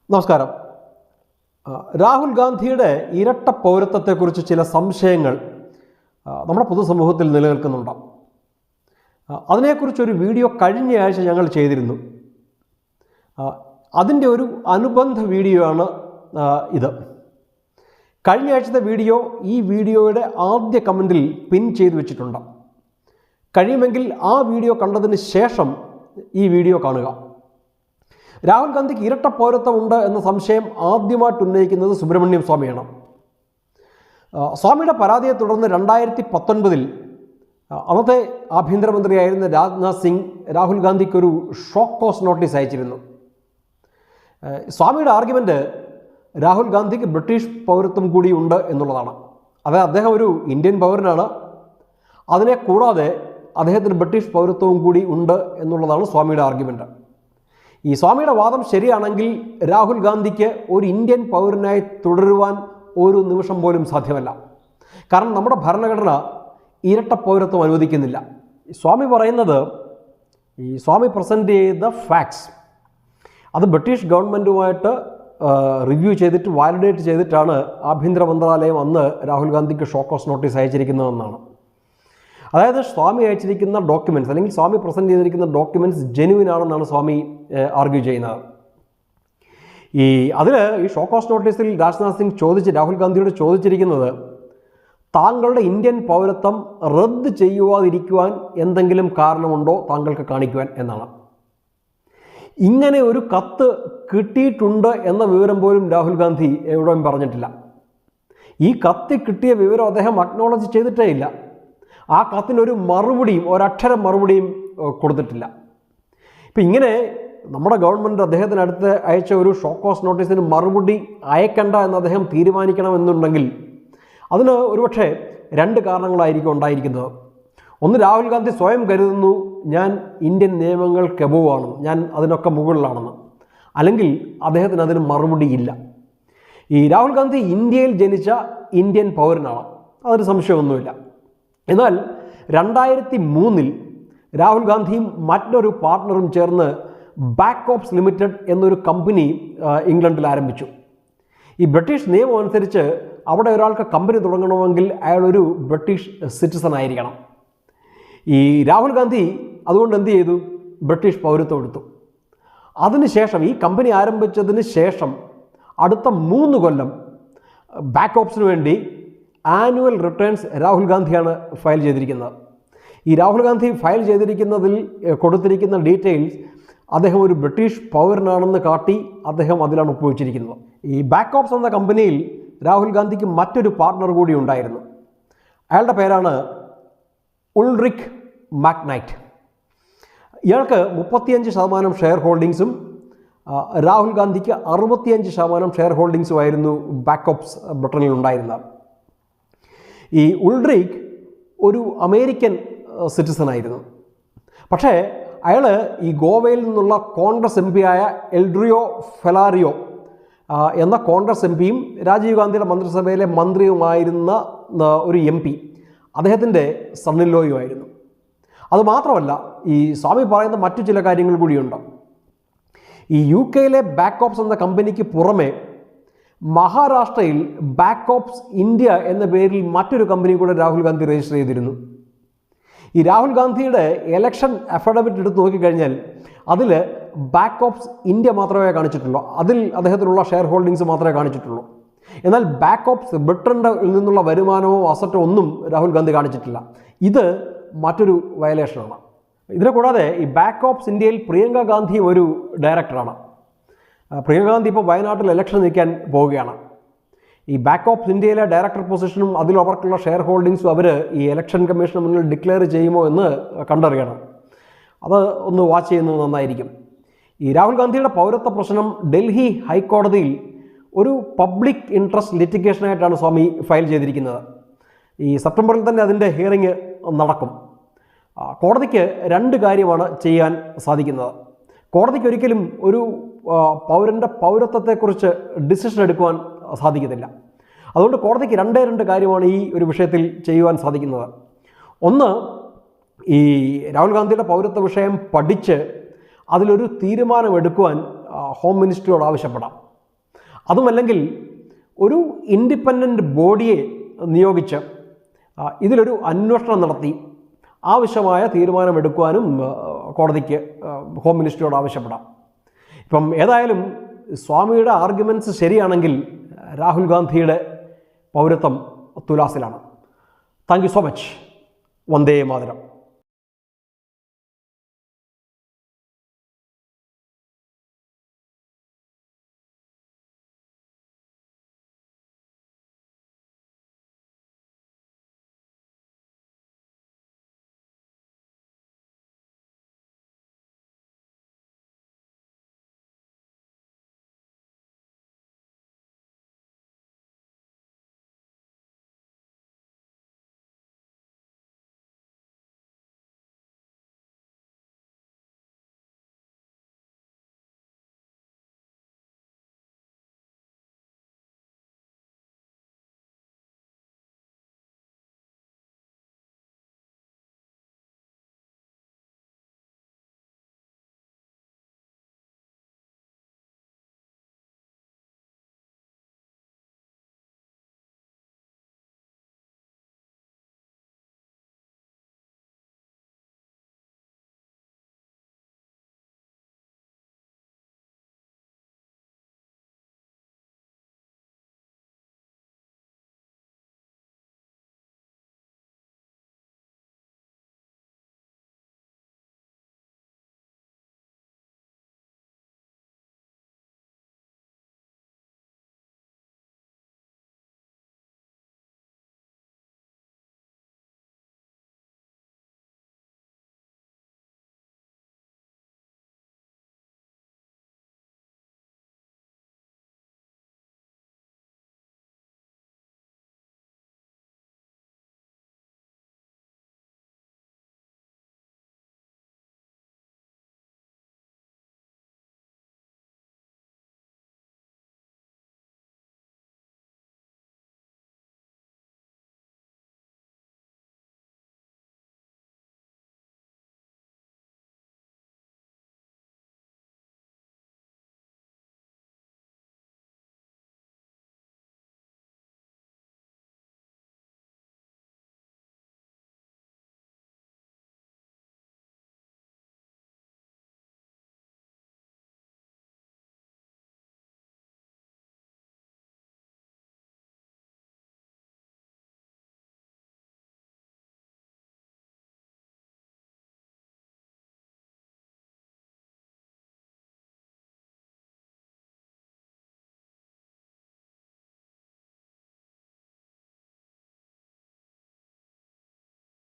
നമസ്കാരം. രാഹുൽ ഗാന്ധിയുടെ ഇരട്ട പൗരത്വത്തെക്കുറിച്ച് ചില സംശയങ്ങൾ നമ്മുടെ പൊതുസമൂഹത്തിൽ നിലനിൽക്കുന്നുണ്ട്. അതിനെക്കുറിച്ചൊരു വീഡിയോ കഴിഞ്ഞ ആഴ്ച ഞങ്ങൾ ചെയ്തിരുന്നു. അതിൻ്റെ ഒരു അനുബന്ധ വീഡിയോ ആണ് ഇത്. കഴിഞ്ഞ ആഴ്ചത്തെ വീഡിയോ ഈ വീഡിയോയുടെ ആദ്യ കമൻറ്റിൽ പിൻ ചെയ്തു വെച്ചിട്ടുണ്ട്. കഴിയുമെങ്കിൽ ആ വീഡിയോ കണ്ടതിന് ശേഷം ഈ വീഡിയോ കാണുക. രാഹുൽ ഗാന്ധിക്ക് ഇരട്ട പൗരത്വമുണ്ട് എന്ന സംശയം ആദ്യമായിട്ട് ഉന്നയിക്കുന്നത് സുബ്രഹ്മണ്യം സ്വാമിയാണ്. സ്വാമിയുടെ പരാതിയെ തുടർന്ന് 2019 അന്നത്തെ ആഭ്യന്തരമന്ത്രിയായിരുന്ന രാജ്നാഥ് സിംഗ് രാഹുൽ ഗാന്ധിക്കൊരു ഷോക്ക് കോസ് നോട്ടീസ് അയച്ചിരുന്നു. സ്വാമിയുടെ ആർഗ്യുമെൻറ്റ് രാഹുൽ ഗാന്ധിക്ക് ബ്രിട്ടീഷ് പൗരത്വം കൂടി ഉണ്ട് എന്നുള്ളതാണ്. അതായത് അദ്ദേഹം ഒരു ഇന്ത്യൻ പൗരനാണ്, അതിനെ കൂടാതെ അദ്ദേഹത്തിന് ബ്രിട്ടീഷ് പൗരത്വവും കൂടി ഉണ്ട് എന്നുള്ളതാണ് സ്വാമിയുടെ ആർഗ്യുമെൻറ്റ്. ഈ സ്വാമിയുടെ വാദം ശരിയാണെങ്കിൽ രാഹുൽ ഗാന്ധിക്ക് ഒരു ഇന്ത്യൻ പൗരനായി തുടരുവാൻ ഒരു നിമിഷം പോലും സാധ്യമല്ല. കാരണം നമ്മുടെ ഭരണഘടന ഇരട്ട പൗരത്വം അനുവദിക്കുന്നില്ല. സ്വാമി പറയുന്നത്, ഈ സ്വാമി പ്രസൻറ്റ് ചെയ്ത ഫാക്ട്സ് അത് ബ്രിട്ടീഷ് ഗവൺമെൻറ്റുമായിട്ട് റിവ്യൂ ചെയ്തിട്ട് വാലിഡേറ്റ് ചെയ്തിട്ടാണ് ആഭ്യന്തര മന്ത്രാലയം അന്ന് രാഹുൽ ഗാന്ധിക്ക് ഷോക്ക് കോസ് നോട്ടീസ് അയച്ചിരിക്കുന്നതെന്നാണ്. അതായത് സ്വാമി അയച്ചിരിക്കുന്ന ഡോക്യുമെൻറ്റ്സ് അല്ലെങ്കിൽ സ്വാമി പ്രസൻറ്റ് ചെയ്തിരിക്കുന്ന ഡോക്യുമെൻറ്റ്സ് ജെന്യുവിൻ ആണെന്നാണ് സ്വാമി ആർഗ്യൂ ചെയ്യുന്നത്. അതിൽ ഈ ഷോക്ക് കോസ് നോട്ടീസിൽ രാജ്നാഥ് സിംഗ് രാഹുൽ ഗാന്ധിയോട് ചോദിച്ചിരിക്കുന്നത്, താങ്കളുടെ ഇന്ത്യൻ പൗരത്വം റദ്ദ് ചെയ്യുവാതിരിക്കുവാൻ എന്തെങ്കിലും കാരണമുണ്ടോ താങ്കൾക്ക് കാണിക്കുവാൻ എന്നാണ്. ഇങ്ങനെ ഒരു കത്ത് കിട്ടിയിട്ടുണ്ട് എന്ന വിവരം പോലും രാഹുൽ ഗാന്ധി എവിടെയും പറഞ്ഞിട്ടില്ല. ഈ കത്ത് കിട്ടിയ വിവരം അദ്ദേഹം അക്നോളജ് ചെയ്തിട്ടേ ഇല്ല. ആ കത്തിനൊരു മറുപടിയും ഒരക്ഷരം മറുപടിയും കൊടുത്തിട്ടില്ല. ഇപ്പം ഇങ്ങനെ നമ്മുടെ ഗവൺമെൻറ് അദ്ദേഹത്തിനടുത്ത് അയച്ച ഒരു ഷോക്ക് കോസ് നോട്ടീസിന് മറുപടി അയക്കണ്ട എന്ന് അദ്ദേഹം തീരുമാനിക്കണമെന്നുണ്ടെങ്കിൽ അതിന് ഒരുപക്ഷെ രണ്ട് കാരണങ്ങളായിരിക്കും ഉണ്ടായിരിക്കുന്നത്. ഒന്ന്, രാഹുൽ ഗാന്ധി സ്വയം കരുതുന്നു ഞാൻ ഇന്ത്യൻ നിയമങ്ങൾക്ക് എബോവാണെന്ന്, ഞാൻ അതിനൊക്കെ മുകളിലാണെന്ന്. അല്ലെങ്കിൽ അദ്ദേഹത്തിന് അതിന് മറുപടിയില്ല. ഈ രാഹുൽ ഗാന്ധി ഇന്ത്യയിൽ ജനിച്ച ഇന്ത്യൻ പൗരനാണ്, അതൊരു സംശയമൊന്നുമില്ല. എന്നാൽ 2003 രാഹുൽ ഗാന്ധിയും മറ്റൊരു പാർട്ട്ണറും ചേർന്ന് ബാക്ക് ഓപ്സ് ലിമിറ്റഡ് എന്നൊരു കമ്പനി ഇംഗ്ലണ്ടിൽ ആരംഭിച്ചു. ഈ ബ്രിട്ടീഷ് നിയമം അനുസരിച്ച് അവിടെ ഒരാൾക്ക് കമ്പനി തുടങ്ങണമെങ്കിൽ അയാളൊരു ബ്രിട്ടീഷ് സിറ്റിസൺ ആയിരിക്കണം. ഈ രാഹുൽ ഗാന്ധി അതുകൊണ്ട് എന്ത് ചെയ്തു? ബ്രിട്ടീഷ് പൗരത്വം എടുത്തു. അതിനുശേഷം ഈ കമ്പനി ആരംഭിച്ചതിന് ശേഷം അടുത്ത 3 കൊല്ലം ബാക്ക് ഓപ്സിന് വേണ്ടി ആനുവൽ റിട്ടേൺസ് രാഹുൽ ഗാന്ധിയാണ് ഫയൽ ചെയ്തിരിക്കുന്നത്. ഈ രാഹുൽ ഗാന്ധി ഫയൽ ചെയ്തിരിക്കുന്നതിൽ കൊടുത്തിരിക്കുന്ന ഡീറ്റെയിൽസ് അദ്ദേഹം ഒരു ബ്രിട്ടീഷ് പൗരനാണെന്ന് കാട്ടി അദ്ദേഹം അതിലാണ് ഒപ്പുവെച്ചിരിക്കുന്നത്. ഈ ബാക്ക് ഓപ്സ് എന്ന കമ്പനിയിൽ രാഹുൽ ഗാന്ധിക്ക് മറ്റൊരു പാർട്ട്ണർ കൂടി ഉണ്ടായിരുന്നു. അയാളുടെ പേരാണ് ഉൾറിക് മാക്നൈറ്റ്. ഇയാൾക്ക് 35% ഷെയർ ഹോൾഡിങ്സും രാഹുൽ ഗാന്ധിക്ക് 65% ഷെയർ ഹോൾഡിങ്സുമായിരുന്നു ബാക്ക് ഓപ്സ് ബ്രിട്ടനിൽ ഉണ്ടായിരുന്നത്. ഈ ഉൾറിക് ഒരു അമേരിക്കൻ സിറ്റിസൺ ആയിരുന്നു. പക്ഷേ അയാൾ ഈ ഗോവയിൽ നിന്നുള്ള കോൺഗ്രസ് എം പിയായ എൽഡ്രിയോ ഫെലാറിയോ എന്ന കോൺഗ്രസ് എം പിയും രാജീവ് ഗാന്ധിയുടെ മന്ത്രിസഭയിലെ മന്ത്രിയുമായിരുന്ന ഒരു എം പി, അദ്ദേഹത്തിൻ്റെ സണ്ണിലോയുമായിരുന്നു. അതുമാത്രമല്ല, ഈ സ്വാമി പറയുന്ന മറ്റു ചില കാര്യങ്ങൾ കൂടിയുണ്ട്. ഈ UK ബാക്ക് ഓപ്സ് എന്ന കമ്പനിക്ക് പുറമെ മഹാരാഷ്ട്രയിൽ ബാക്ക് ഓപ്സ് ഇന്ത്യ എന്ന പേരിൽ മറ്റൊരു കമ്പനി കൂടെ രാഹുൽ ഗാന്ധി രജിസ്റ്റർ ചെയ്തിരുന്നു. ഈ രാഹുൽ ഗാന്ധിയുടെ ഇലക്ഷൻ അഫിഡവിറ്റ് എടുത്ത് നോക്കിക്കഴിഞ്ഞാൽ അതിൽ ബാക്ക് ഓപ്സ് ഇന്ത്യ മാത്രമേ കാണിച്ചിട്ടുള്ളൂ, അതിൽ അദ്ദേഹത്തിനുള്ള ഷെയർ ഹോൾഡിങ്സ് മാത്രമേ കാണിച്ചിട്ടുള്ളൂ. എന്നാൽ ബാക്ക് ഓപ്സ് ബ്രിട്ടൻ്റെ നിന്നുള്ള വരുമാനമോ അസറ്റോ ഒന്നും രാഹുൽ ഗാന്ധി കാണിച്ചിട്ടില്ല. ഇത് മറ്റൊരു വയലേഷനാണ്. ഇതിനെ കൂടാതെ ഈ ബാക്ക് ഓപ്സ് ഇന്ത്യയിൽ പ്രിയങ്ക ഗാന്ധി ഒരു ഡയറക്ടറാണ്. പ്രിയങ്ക ഗാന്ധി ഇപ്പോൾ വയനാട്ടിൽ ഇലക്ഷൻ നിൽക്കാൻ പോവുകയാണ്. ഈ ബാക്ക് ഓപ്സ് ഇന്ത്യയിലെ ഡയറക്ടർ പൊസിഷനും അതിൽ അവർക്കുള്ള ഷെയർ ഹോൾഡിങ്സും അവർ ഈ ഇലക്ഷൻ കമ്മീഷന് മുന്നിൽ ഡിക്ലെയർ ചെയ്യുമോ എന്ന് കണ്ടറിയണം. അത് ഒന്ന് വാച്ച് ചെയ്യുന്നത് നന്നായിരിക്കും. ഈ രാഹുൽ ഗാന്ധിയുടെ പൗരത്വ പ്രശ്നം ഡൽഹി ഹൈക്കോടതിയിൽ ഒരു പബ്ലിക് ഇൻട്രസ്റ്റ് ലിറ്റിഗേഷനായിട്ടാണ് സ്വാമി ഫയൽ ചെയ്തിരിക്കുന്നത്. ഈ സെപ്റ്റംബറിൽ തന്നെ അതിൻ്റെ ഹിയറിംഗ് നടക്കും. കോടതിക്ക് 2 കാര്യമാണ് ചെയ്യാൻ സാധിക്കുന്നത്. കോടതിക്ക് ഒരിക്കലും ഒരു പൗരൻ്റെ പൗരത്വത്തെക്കുറിച്ച് ഡിസിഷൻ എടുക്കുവാൻ സാധിക്കത്തില്ല. അതുകൊണ്ട് കോടതിക്ക് 2 കാര്യമാണ് ഈ ഒരു വിഷയത്തിൽ ചെയ്യുവാൻ സാധിക്കുന്നത്. ഒന്ന്, ഈ രാഹുൽ ഗാന്ധിയുടെ പൗരത്വ വിഷയം പഠിച്ച് അതിലൊരു തീരുമാനമെടുക്കുവാൻ ഹോം മിനിസ്റ്ററിയോട് ആവശ്യപ്പെടാം. അതുമല്ലെങ്കിൽ ഒരു ഇൻഡിപെൻഡൻ്റ് ബോഡിയെ നിയോഗിച്ച് ഇതിലൊരു അന്വേഷണം നടത്തി ആവശ്യമായ തീരുമാനമെടുക്കുവാനും കോടതിക്ക് ഹോം മിനിസ്ട്രിയോട് ആവശ്യപ്പെടാം. ഇപ്പം ഏതായാലും സ്വാമിയുടെ ആർഗ്യുമെൻറ്റ്സ് ശരിയാണെങ്കിൽ രാഹുൽ ഗാന്ധിയുടെ പൗരത്വം തുലാസിലാണ്. Thank you so much. Vande Mataram.